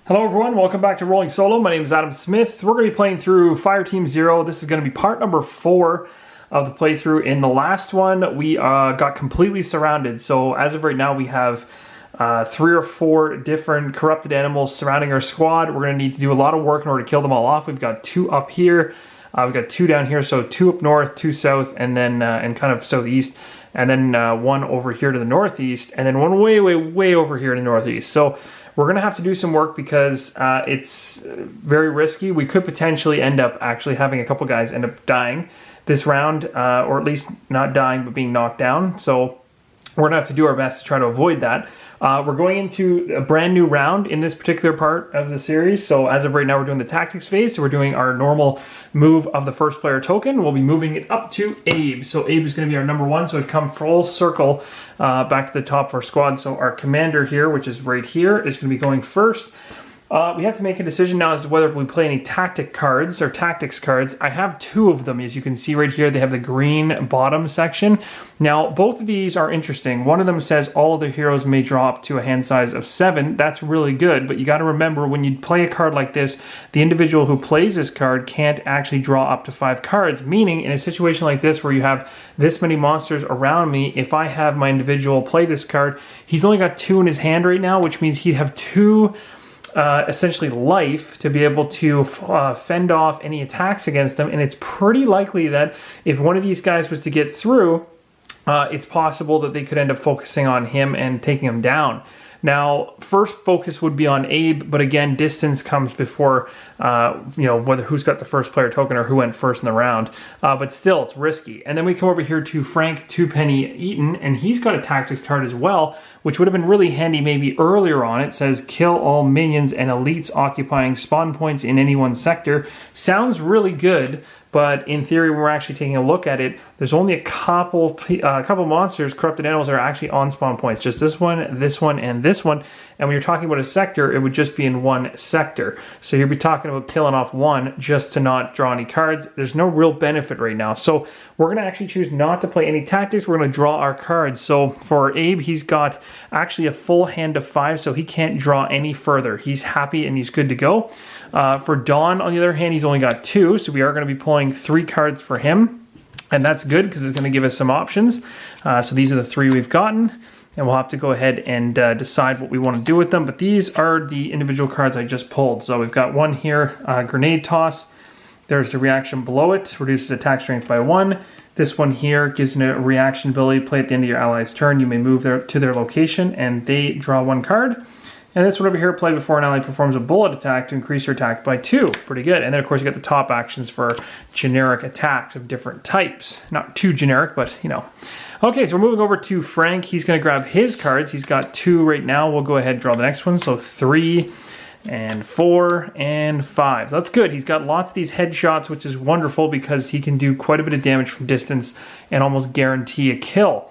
Hello everyone, welcome back to Rolling Solo. My name is Adam Smith. We're going to be playing through Fireteam Zero. This is going to be part number 4 of the playthrough. In the last one, we got completely surrounded. So as of right now, we have 3 or 4 different corrupted animals surrounding our squad. We're going to need to do a lot of work in order to kill them all off. We've got 2 up here. We've got 2 down here, so 2 up north, 2 south, and then and kind of southeast. And then 1 over here to the northeast, and then 1 way over here to the northeast. So we're going to have to do some work because it's very risky. We could potentially end up actually having a couple guys end up dying this round, or at least not dying, but being knocked down. So we're going to have to do our best to try to avoid that. We're going into a brand new round in this particular part of the series. So as of right now, we're doing the tactics phase. So we're doing our normal move of the first player token. We'll be moving it up to Abe. So Abe is going to be our number 1. So we've come full circle back to the top of our squad. So our commander here, which is right here, is going to be going first. We have to make a decision now as to whether we play any tactic cards or tactics cards. I have 2 of them. As you can see right here, they have the green bottom section. Now, both of these are interesting. One of them says all of the heroes may draw up to a hand size of 7. That's really good, but you got to remember when you play a card like this, the individual who plays this card can't actually draw up to 5 cards, meaning in a situation like this where you have this many monsters around me, if I have my individual play this card, he's only got 2 in his hand right now, which means he'd have 2 essentially life to be able to fend off any attacks against them. And it's pretty likely that if one of these guys was to get through, it's possible that they could end up focusing on him and taking him down. Now, first focus would be on Abe, but again, distance comes before, whether who's got the first player token or who went first in the round. But still, it's risky. And then we come over here to Frank Twopenny Eaton, and he's got a tactics card as well, which would have been really handy maybe earlier on. It says, kill all minions and elites occupying spawn points in any one sector. Sounds really good. But in theory, when we're actually taking a look at it, there's only a couple monsters, corrupted animals, that are actually on spawn points. Just this one, and this one. And when you're talking about a sector, it would just be in 1 sector. So you'd be talking about killing off 1 just to not draw any cards. There's no real benefit right now. So we're going to actually choose not to play any tactics. We're going to draw our cards. So for Abe, he's got actually a full hand of 5, so he can't draw any further. He's happy and he's good to go. For Don, on the other hand, he's only got 2, so we are going to be pulling 3 cards for him. And that's good because it's going to give us some options. So these are the 3 we've gotten. And we'll have to go ahead and decide what we want to do with them. But these are the individual cards I just pulled. So we've got one here, Grenade Toss. There's the reaction below it, reduces attack strength by 1. This one here gives you a reaction ability. Play at the end of your ally's turn. You may move to their location and they draw 1 card. And this one over here, play before an ally performs a bullet attack to increase your attack by 2. Pretty good. And then, of course, you got the top actions for generic attacks of different types. Not too generic, but, you know. Okay, so we're moving over to Frank. He's going to grab his cards. He's got 2 right now. We'll go ahead and draw the next one. So 3 and 4 and 5. So that's good. He's got lots of these headshots, which is wonderful because he can do quite a bit of damage from distance and almost guarantee a kill.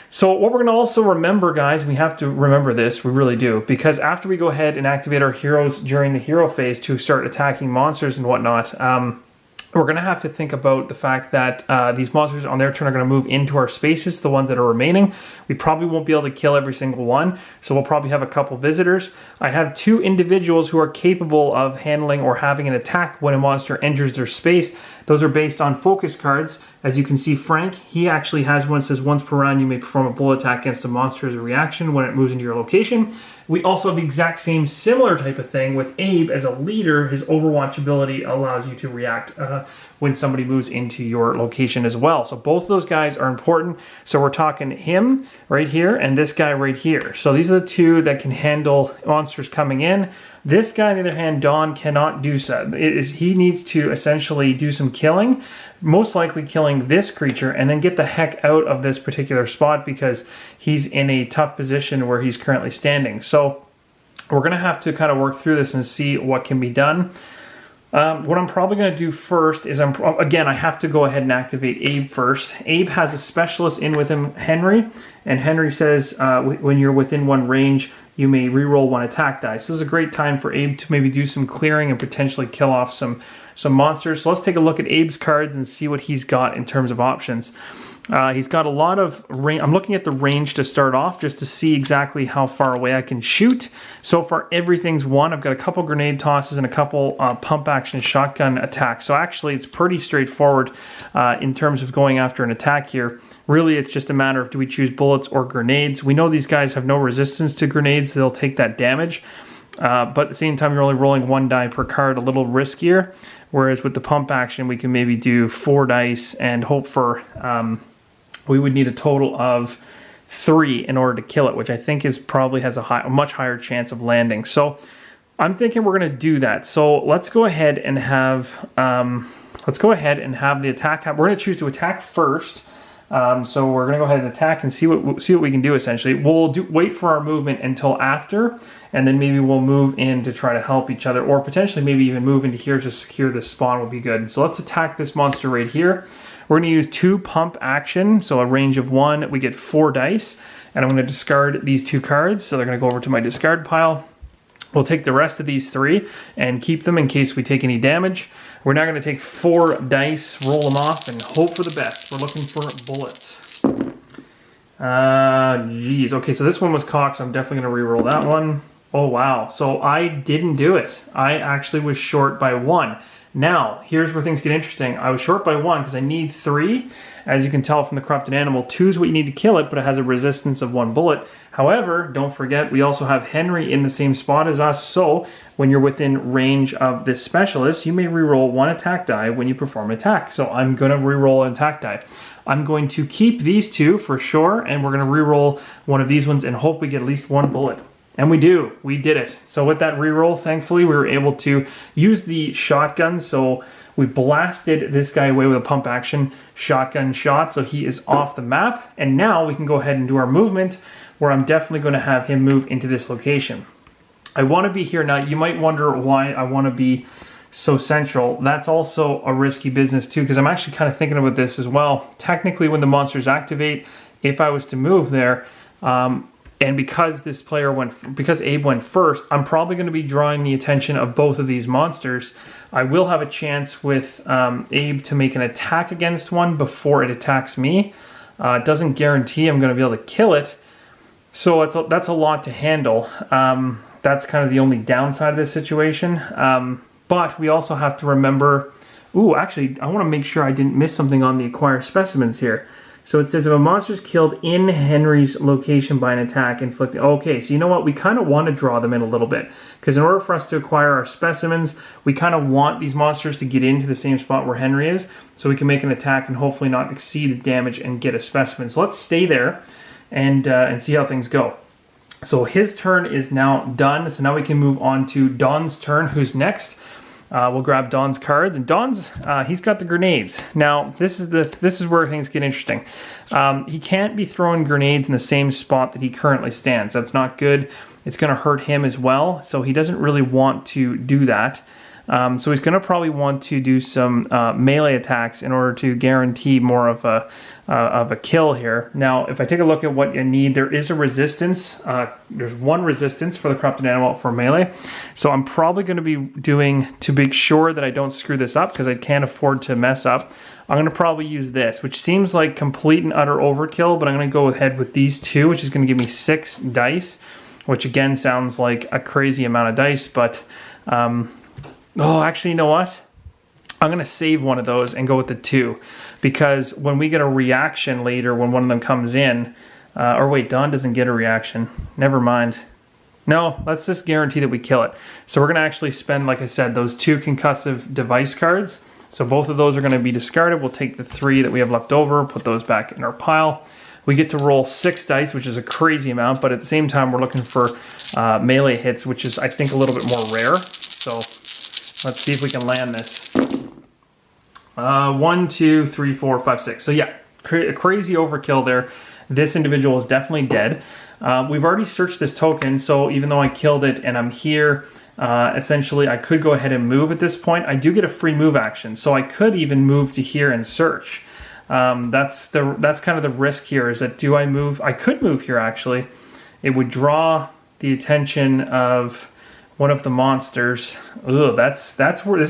So what we're going to also remember, guys, we have to remember this, we really do, because after we go ahead and activate our heroes during the hero phase to start attacking monsters and whatnot, we're going to have to think about the fact that these monsters on their turn are going to move into our spaces, the ones that are remaining. We probably won't be able to kill every single one, so we'll probably have a couple visitors. I have 2 individuals who are capable of handling or having an attack when a monster enters their space. Those are based on focus cards. As you can see, Frank, he actually has one that says once per round you may perform a bullet attack against a monster as a reaction when it moves into your location. We also have the exact same similar type of thing with Abe. As a leader, his Overwatch ability allows you to react when somebody moves into your location as well. So both of those guys are important. So we're talking him right here and this guy right here. So these are the 2 that can handle monsters coming in. This guy, on the other hand, Don, cannot do so. He needs to essentially do some killing, most likely killing this creature, and then get the heck out of this particular spot because he's in a tough position where he's currently standing. So we're going to have to kind of work through this and see what can be done. What I'm probably going to do first is, again, I have to go ahead and activate Abe first. Abe has a specialist in with him, Henry, and Henry says when you're within 1 range, you may reroll 1 attack dice. This is a great time for Abe to maybe do some clearing and potentially kill off some some monsters. So let's take a look at Abe's cards and see what he's got in terms of options. He's got a lot of range. I'm looking at the range to start off just to see exactly how far away I can shoot. So far, everything's 1. I've got a couple grenade tosses and a couple pump action shotgun attacks. So actually, it's pretty straightforward in terms of going after an attack here. Really, it's just a matter of do we choose bullets or grenades. We know these guys have no resistance to grenades. So they'll take that damage. But at the same time, you're only rolling 1 die per card, a little riskier. Whereas with the pump action, we can maybe do 4 dice and hope for... we would need a total of 3 in order to kill it, which I think is probably has a much higher chance of landing. So I'm thinking we're going to do that. So let's go ahead and have the attack. We're going to choose to attack first. So we're going to go ahead and attack and see what we can do. Essentially, we'll wait for our movement until after, and then maybe we'll move in to try to help each other, or potentially maybe even move into here to secure this spawn would be good. So let's attack this monster right here. We're going to use 2 pump action, so a range of 1. We get 4 dice, and I'm going to discard these 2 cards. So they're going to go over to my discard pile. We'll take the rest of these 3 and keep them in case we take any damage. We're now going to take 4 dice, roll them off, and hope for the best. We're looking for bullets. Geez. Okay, so this one was cocked, so I'm definitely going to re-roll that one. Oh, wow. So I didn't do it. I actually was short by 1. Now, here's where things get interesting. I was short by 1 because I need 3. As you can tell from the corrupted animal, 2 is what you need to kill it, but it has a resistance of 1 bullet. However, don't forget, we also have Henry in the same spot as us, so when you're within range of this specialist, you may reroll 1 attack die when you perform an attack. So I'm going to reroll an attack die. I'm going to keep these 2 for sure, and we're going to reroll one of these ones and hope we get at least 1 bullet. And we do. We did it. So with that reroll, thankfully, we were able to use the shotgun. So we blasted this guy away with a pump action shotgun shot. So he is off the map. And now we can go ahead and do our movement, where I'm definitely going to have him move into this location. I want to be here. Now, you might wonder why I want to be so central. That's also a risky business too, because I'm actually kind of thinking about this as well. Technically, when the monsters activate, if I was to move there, and because because Abe went first, I'm probably going to be drawing the attention of both of these monsters. I will have a chance with Abe to make an attack against one before it attacks me. It doesn't guarantee I'm going to be able to kill it. So that's a lot to handle. That's kind of the only downside of this situation. But we also have to remember... Ooh, actually, I want to make sure I didn't miss something on the acquire specimens here. So it says if a monster is killed in Henry's location by an attack inflicted... Okay, so you know what? We kind of want to draw them in a little bit. Because in order for us to acquire our specimens, we kind of want these monsters to get into the same spot where Henry is. So we can make an attack and hopefully not exceed the damage and get a specimen. So let's stay there and see how things go. So his turn is now done. So now we can move on to Don's turn, who's next. We'll grab Don's cards, and Don's he's got the grenades. Now this is where things get interesting. He can't be throwing grenades in the same spot that he currently stands. That's not good. It's going to hurt him as well. So he doesn't really want to do that. So he's going to probably want to do some melee attacks in order to guarantee more of a kill here. Now, if I take a look at what you need, there is a resistance. There's 1 resistance for the corrupted animal for melee. So I'm probably going to be doing, to make sure that I don't screw this up, because I can't afford to mess up, I'm going to probably use this, which seems like complete and utter overkill, but I'm going to go ahead with these 2, which is going to give me 6 dice, which again sounds like a crazy amount of dice, but... Oh, actually, you know what? I'm going to save one of those and go with the 2. Because when we get a reaction later, when one of them comes in... or wait, Don doesn't get a reaction. Never mind. No, let's just guarantee that we kill it. So we're going to actually spend, like I said, those 2 concussive device cards. So both of those are going to be discarded. We'll take the 3 that we have left over, put those back in our pile. We get to roll 6 dice, which is a crazy amount. But at the same time, we're looking for melee hits, which is, I think, a little bit more rare. So... let's see if we can land this. 1, 2, 3, 4, 5, 6. So yeah, crazy overkill there. This individual is definitely dead. We've already searched this token, so even though I killed it and I'm here, essentially I could go ahead and move at this point. I do get a free move action, so I could even move to here and search. That's kind of the risk here, is that do I move? I could move here actually. It would draw the attention of... one of the monsters. Ugh, this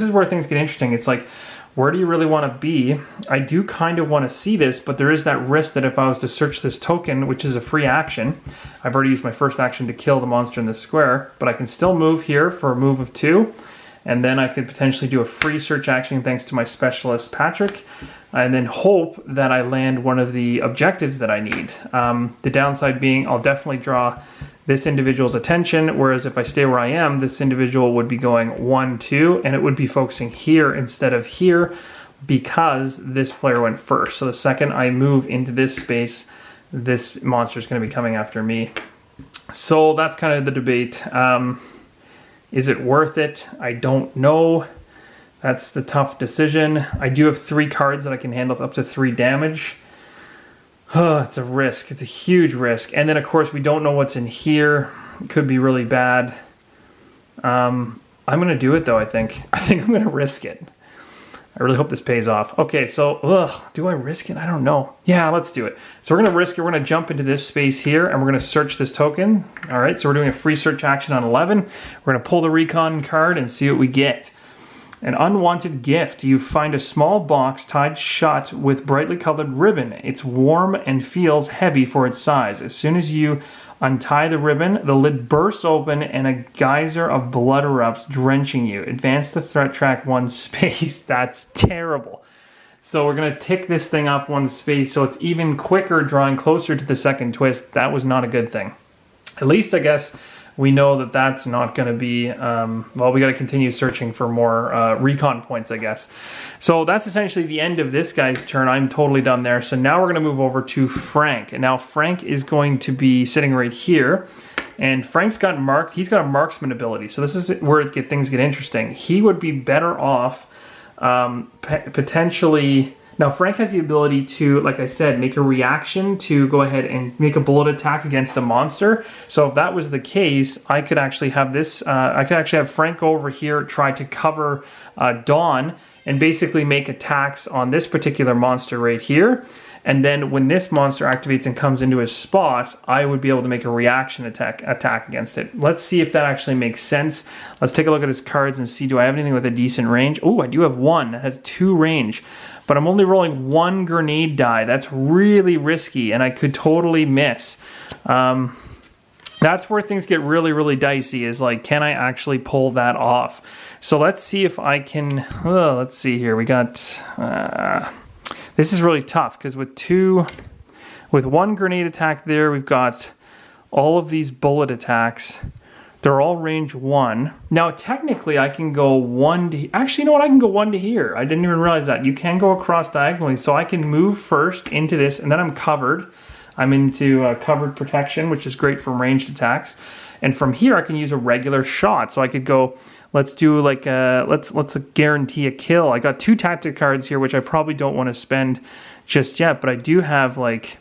is where things get interesting. It's like, where do you really want to be? I do kind of want to see this, but there is that risk that if I was to search this token, which is a free action, I've already used my first action to kill the monster in the square, but I can still move here for a move of 2, and then I could potentially do a free search action thanks to my specialist Patrick, and then hope that I land one of the objectives that I need. The downside being I'll definitely draw this individual's attention, whereas if I stay where I am, this individual would be going 1, 2, and it would be focusing here instead of here because this player went first. So the second I move into this space, this monster is going to be coming after me. So that's kind of the debate. Is it worth it? I don't know. That's the tough decision. I do have 3 cards that I can handle up to 3 damage. It's a risk. It's a huge risk. And then, of course, we don't know what's in here. It could be really bad. I'm going to do it, though, I think. I think I'm going to risk it. I really hope this pays off. Okay, so, do I risk it? I don't know. Yeah, let's do it. So we're going to risk it. We're going to jump into this space here, and we're going to search this token. All right, so we're doing a free search action on 11. We're going to pull the recon card and see what we get. An unwanted gift. You find a small box tied shut with brightly colored ribbon. It's warm and feels heavy for its size. As soon as you untie the ribbon, the lid bursts open and a geyser of blood erupts, drenching you. Advance the threat track 1 space. That's terrible. So we're going to tick this thing up 1 space so it's even quicker, drawing closer to the second twist. That was not a good thing. At least, I guess, we know that that's not going to be, well, we got to continue searching for more recon points, I guess. So that's essentially the end of this guy's turn. I'm totally done there. So now we're going to move over to Frank. And now Frank is going to be sitting right here. And Frank's got he's got a marksman ability. So this is where things get interesting. He would be better off potentially... Now, Frank has the ability to, like I said, make a reaction to go ahead and make a bullet attack against a monster. So if that was the case, I could actually have this, I could actually have Frank go over here, try to cover Dawn, and basically make attacks on this particular monster right here. And then when this monster activates and comes into his spot, I would be able to make a reaction attack against it. Let's see if that actually makes sense. Let's take a look at his cards and see, do I have anything with a decent range? Oh, I do have 1 that has 2 range. But I'm only rolling 1 grenade die. That's really risky, and I could totally miss. That's where things get really, really dicey, is like, can I actually pull that off? So let's see if I can... let's see here. We got... this is really tough, because with 1 grenade attack there, we've got all of these bullet attacks. They're all range 1. Now, technically, I can go 1 to... Actually, you know what? I can go 1 to here. I didn't even realize that. You can go across diagonally, so I can move first into this, and then I'm covered. I'm into covered protection, which is great from ranged attacks. And from here, I can use a regular shot. So I could go... Let's do like let's guarantee a kill. I got 2 tactic cards here, which I probably don't want to spend just yet, but I do have like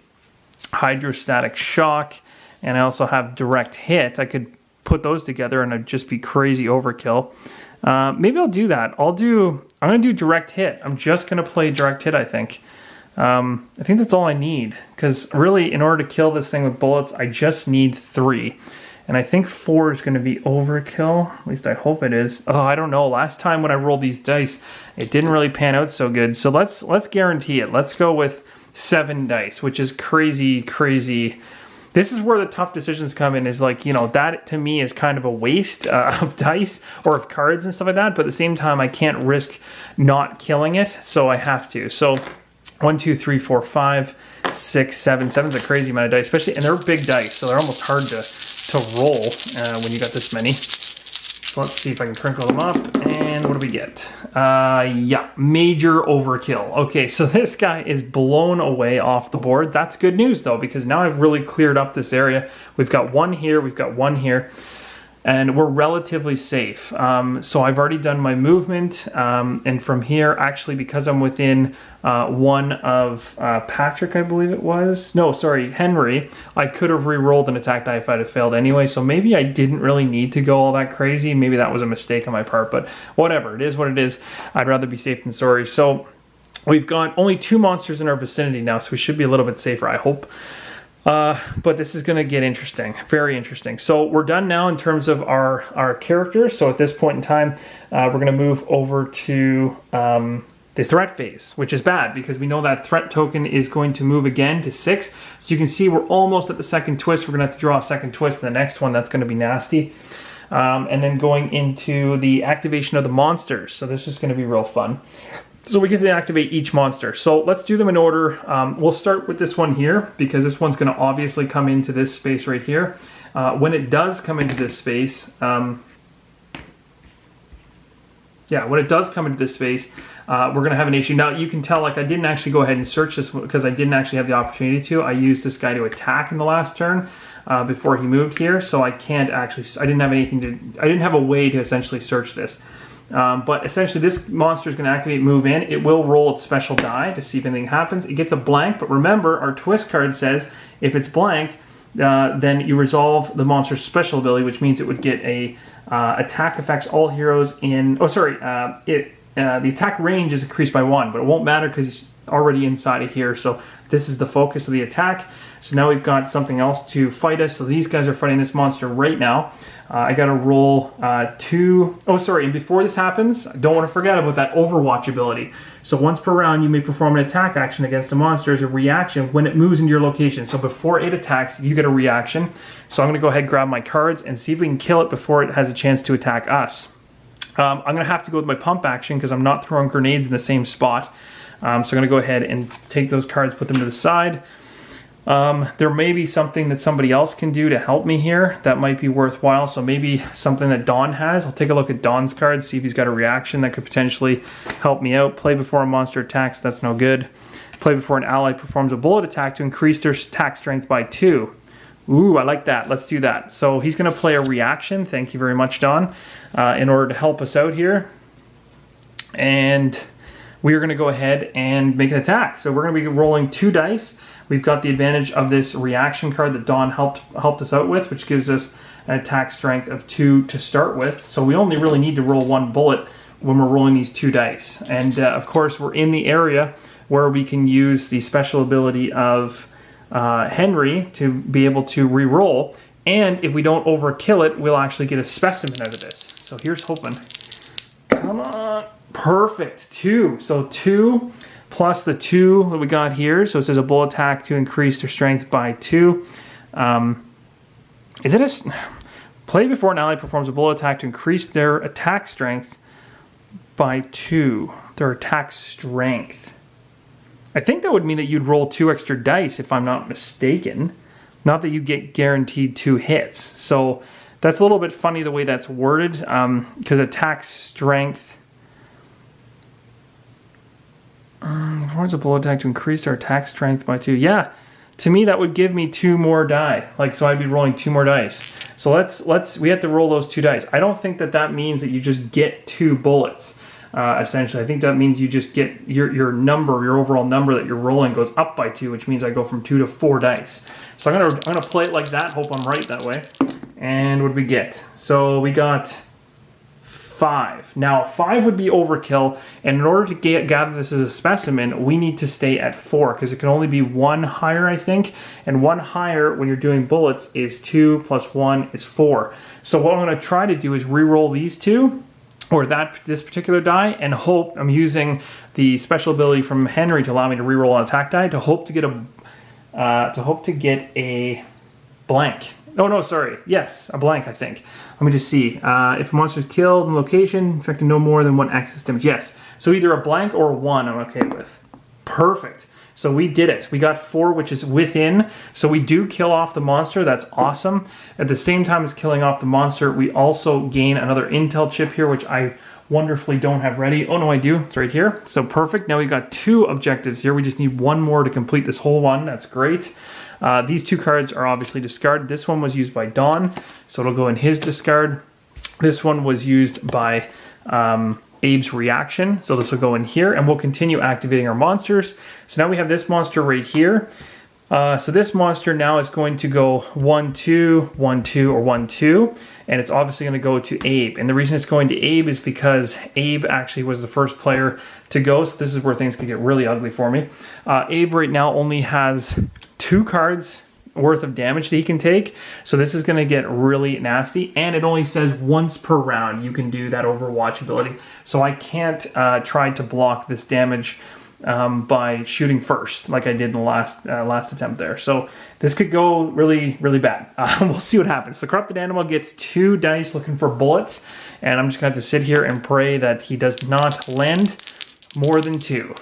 hydrostatic shock, and I also have direct hit. I could put those together and it'd just be crazy overkill. Maybe I'll do that. I'm gonna do direct hit. I'm just gonna play direct hit, I think. I think that's all I need, because really, in order to kill this thing with bullets, I just need 3. And I think 4 is going to be overkill. At least I hope it is. Oh, I don't know. Last time when I rolled these dice, it didn't really pan out so good. So let's guarantee it. Let's go with 7 dice, which is crazy, crazy. This is where the tough decisions come in, is like, you know, that to me is kind of a waste of dice or of cards and stuff like that. But at the same time, I can't risk not killing it, so I have to. So 1, 2, 3, 4, 5, 6, 7. 7's a crazy amount of dice, especially, and they're big dice, so they're almost hard to roll when you got this many. So let's see if I can crinkle them up, and what do we get? Yeah, major overkill. Okay, so this guy is blown away off the board. That's good news, though, because now I've really cleared up this area. We've got 1 here, we've got 1 here, and we're relatively safe. So I've already done my movement, and from here, actually, because I'm within 1 of Patrick, I believe it was. No, sorry, Henry. I could have re-rolled an attack die if I'd have failed anyway, so maybe I didn't really need to go all that crazy. Maybe that was a mistake on my part, but whatever. It is what it is. I'd rather be safe than sorry. So we've got only 2 monsters in our vicinity now, so we should be a little bit safer, I hope. But this is going to get interesting, very interesting. So we're done now in terms of our characters. So at this point in time, we're going to move over to the threat phase, which is bad because we know that threat token is going to move again to 6. So you can see we're almost at the second twist. We're going to have to draw a second twist in the next one. That's going to be nasty. And then going into the activation of the monsters. So this is going to be real fun. So we get to activate each monster. So let's do them in order. We'll start with this one here because this one's going to obviously come into this space right here. When it does come into this space, when it does come into this space, we're going to have an issue. Now you can tell, like, I didn't actually go ahead and search this because I didn't actually have the opportunity to. I used this guy to attack in the last turn before he moved here, so I can't actually. I didn't have a way to essentially search this. But essentially, this monster is going to activate, move in. It will roll its special die to see if anything happens. It gets a blank, but remember, our twist card says if it's blank, then you resolve the monster's special ability, which means it would get a attack affects all heroes in. Oh, sorry. The attack range is increased by 1, but it won't matter because it's already inside of here. So this is the focus of the attack. So now we've got something else to fight us. So these guys are fighting this monster right now. I got to roll 2. Oh, sorry. And before this happens, I don't want to forget about that Overwatch ability. So once per round, you may perform an attack action against a monster as a reaction when it moves into your location. So before it attacks, you get a reaction. So I'm going to go ahead and grab my cards and see if we can kill it before it has a chance to attack us. I'm going to have to go with my pump action because I'm not throwing grenades in the same spot. So I'm going to go ahead and take those cards, put them to the side. There may be something that somebody else can do to help me here that might be worthwhile. So maybe something that Don has. I'll take a look at Don's cards, see if he's got a reaction that could potentially help me out. Play before a monster attacks, that's no good. Play before an ally performs a bullet attack to increase their attack strength by 2. Ooh, I like that. Let's do that. So he's going to play a reaction. Thank you very much, Don, in order to help us out here. And we are going to go ahead and make an attack. So we're going to be rolling 2 dice. We've got the advantage of this reaction card that Don helped us out with, which gives us an attack strength of 2 to start with. So we only really need to roll 1 bullet when we're rolling these 2 dice. And of course, we're in the area where we can use the special ability of Henry to be able to re-roll. And if we don't overkill it, we'll actually get a specimen out of this. So here's hoping. Come on. Perfect. 2. So 2 plus the 2 that we got here. So it says a bullet attack to increase their strength by 2. Is it a... Play before an ally performs a bullet attack to increase their attack strength by 2. Their attack strength. I think that would mean that you'd roll 2 extra dice if I'm not mistaken. Not that you get guaranteed 2 hits. So that's a little bit funny the way that's worded, because attack strength... Performs a bullet attack to increase their attack strength by 2. Yeah, to me that would give me 2 more die. Like, so I'd be rolling 2 more dice. So we have to roll those 2 dice. I don't think that means that you just get 2 bullets. Essentially, I think that means you just get your number, your overall number that you're rolling goes up by 2, which means I go from 2 to 4 dice. So I'm gonna play it like that. Hope I'm right that way. And what did we get? So we got 5. Now 5 would be overkill, and in order to gather this as a specimen, we need to stay at 4 because it can only be 1 higher, I think. And 1 higher when you're doing bullets is 2 plus 1 is 4. So what I'm going to try to do is re-roll these 2. Or this particular die, and hope I'm using the special ability from Henry to allow me to reroll an attack die to hope to get a blank. Oh no, sorry. Yes, a blank. I think. Let me just see. If a monster is killed in location, infecting no more than 1 excess damage. Yes. So either a blank or a 1. I'm okay with. Perfect. So we did it. We got 4, which is within. So we do kill off the monster. That's awesome. At the same time as killing off the monster, we also gain another intel chip here, which I wonderfully don't have ready. Oh, no, I do. It's right here. So perfect. Now we got 2 objectives here. We just need 1 more to complete this whole one. That's great. These 2 cards are obviously discarded. This one was used by Don, so it'll go in his discard. This one was used by... Abe's reaction, so this will go in here, and we'll continue activating our monsters. So now we have this monster right here. So this monster now is going to go 1, 2, 1, 2, or 1, 2, and it's obviously going to go to Abe. And the reason it's going to Abe is because Abe actually was the first player to go, so this is where things can get really ugly for me. Abe right now only has 2 cards worth of damage that he can take. So this is going to get really nasty, and it only says once per round you can do that Overwatch ability. So I can't try to block this damage by shooting first, like I did in the last attempt there. So this could go really, really bad. We'll see what happens. The corrupted animal gets 2 dice looking for bullets, and I'm just going to have to sit here and pray that he does not land more than 2.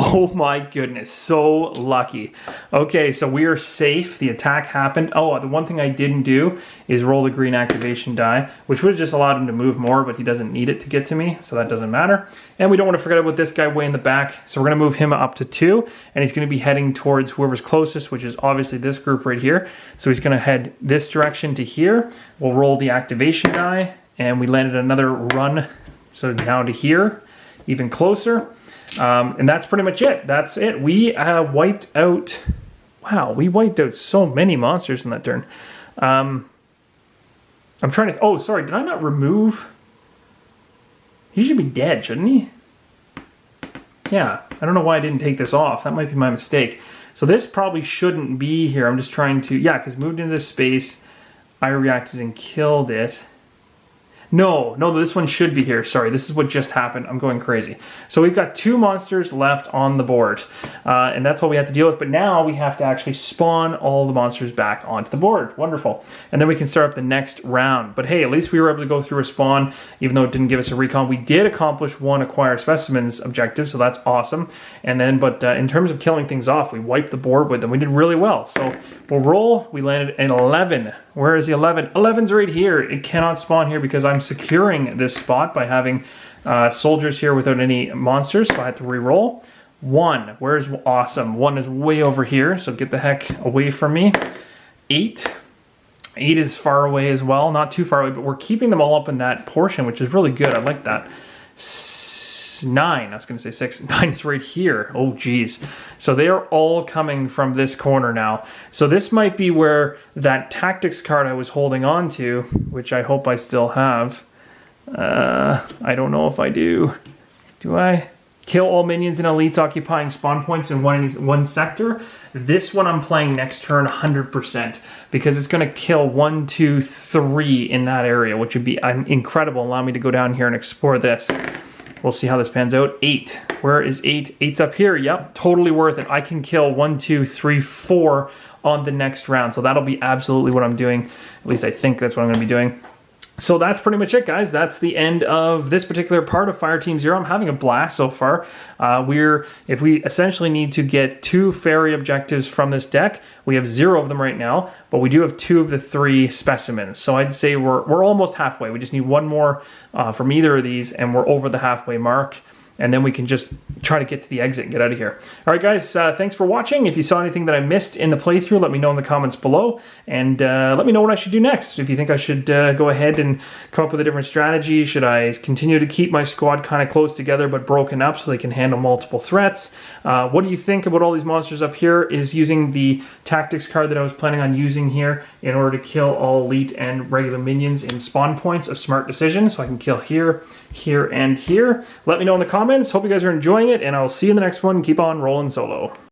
Oh my goodness, so lucky. Okay, so we are safe. The attack happened. Oh, the one thing I didn't do is roll the green activation die, which would have just allowed him to move more, but he doesn't need it to get to me, so that doesn't matter. And we don't want to forget about this guy way in the back, so we're going to move him up to 2, and he's going to be heading towards whoever's closest, which is obviously this group right here. So he's going to head this direction to here. We'll roll the activation die, and we landed another run, so now to here, even closer. And that's pretty much it. That's it. We wiped out... Wow, we wiped out so many monsters in that turn. I'm trying to... Oh, sorry. Did I not remove... He should be dead, shouldn't he? Yeah. I don't know why I didn't take this off. That might be my mistake. So this probably shouldn't be here. I'm just trying to... Yeah, because moved into this space. I reacted and killed it. No, this one should be here. Sorry, this is what just happened. I'm going crazy. So we've got 2 monsters left on the board, and that's all we have to deal with. But now we have to actually spawn all the monsters back onto the board. Wonderful. And then we can start up the next round. But hey, at least we were able to go through a spawn, even though it didn't give us a recon. We did accomplish 1 acquire specimens objective, so that's awesome. And then, but in terms of killing things off, we wiped the board with them. We did really well. So we'll roll. We landed an 11. Where is the 11? 11's right here. It cannot spawn here because I'm securing this spot by having soldiers here without any monsters, so I had to re-roll. 1, where's awesome? 1 is way over here, so get the heck away from me. 8 is far away as well, not too far away, but we're keeping them all up in that portion, which is really good. I like that. 9, I was going to say 6. 9 is right here. Oh, geez. So they are all coming from this corner now. So this might be where that tactics card I was holding on to, which I hope I still have. I don't know if I do. Do I? Kill all minions and elites occupying spawn points in one sector. This one I'm playing next turn 100% because it's going to kill 1, 2, 3 in that area, which would be incredible. Allow me to go down here and explore this. We'll see how this pans out. 8. Where is 8? 8's up here. Yep, totally worth it. I can kill 1, 2, 3, 4 on the next round. So that'll be absolutely what I'm doing. At least I think that's what I'm going to be doing. So that's pretty much it, guys. That's the end of this particular part of Fireteam Zero. I'm having a blast so far. If we essentially need to get 2 Ferry objectives from this deck, we have 0 of them right now, but we do have 2 of the 3 specimens. So I'd say we're almost halfway. We just need 1 more from either of these, and we're over the halfway mark. And then we can just try to get to the exit and get out of here. All right, guys, thanks for watching. If you saw anything that I missed in the playthrough, let me know in the comments below. And let me know what I should do next. If you think I should go ahead and come up with a different strategy, should I continue to keep my squad kind of close together but broken up so they can handle multiple threats? What do you think about all these monsters up here? Is using the tactics card that I was planning on using here in order to kill all elite and regular minions in spawn points a smart decision? So I can kill here, here, and here. Let me know in the comments. Hope you guys are enjoying it, and I'll see you in the next one. Keep on rolling solo.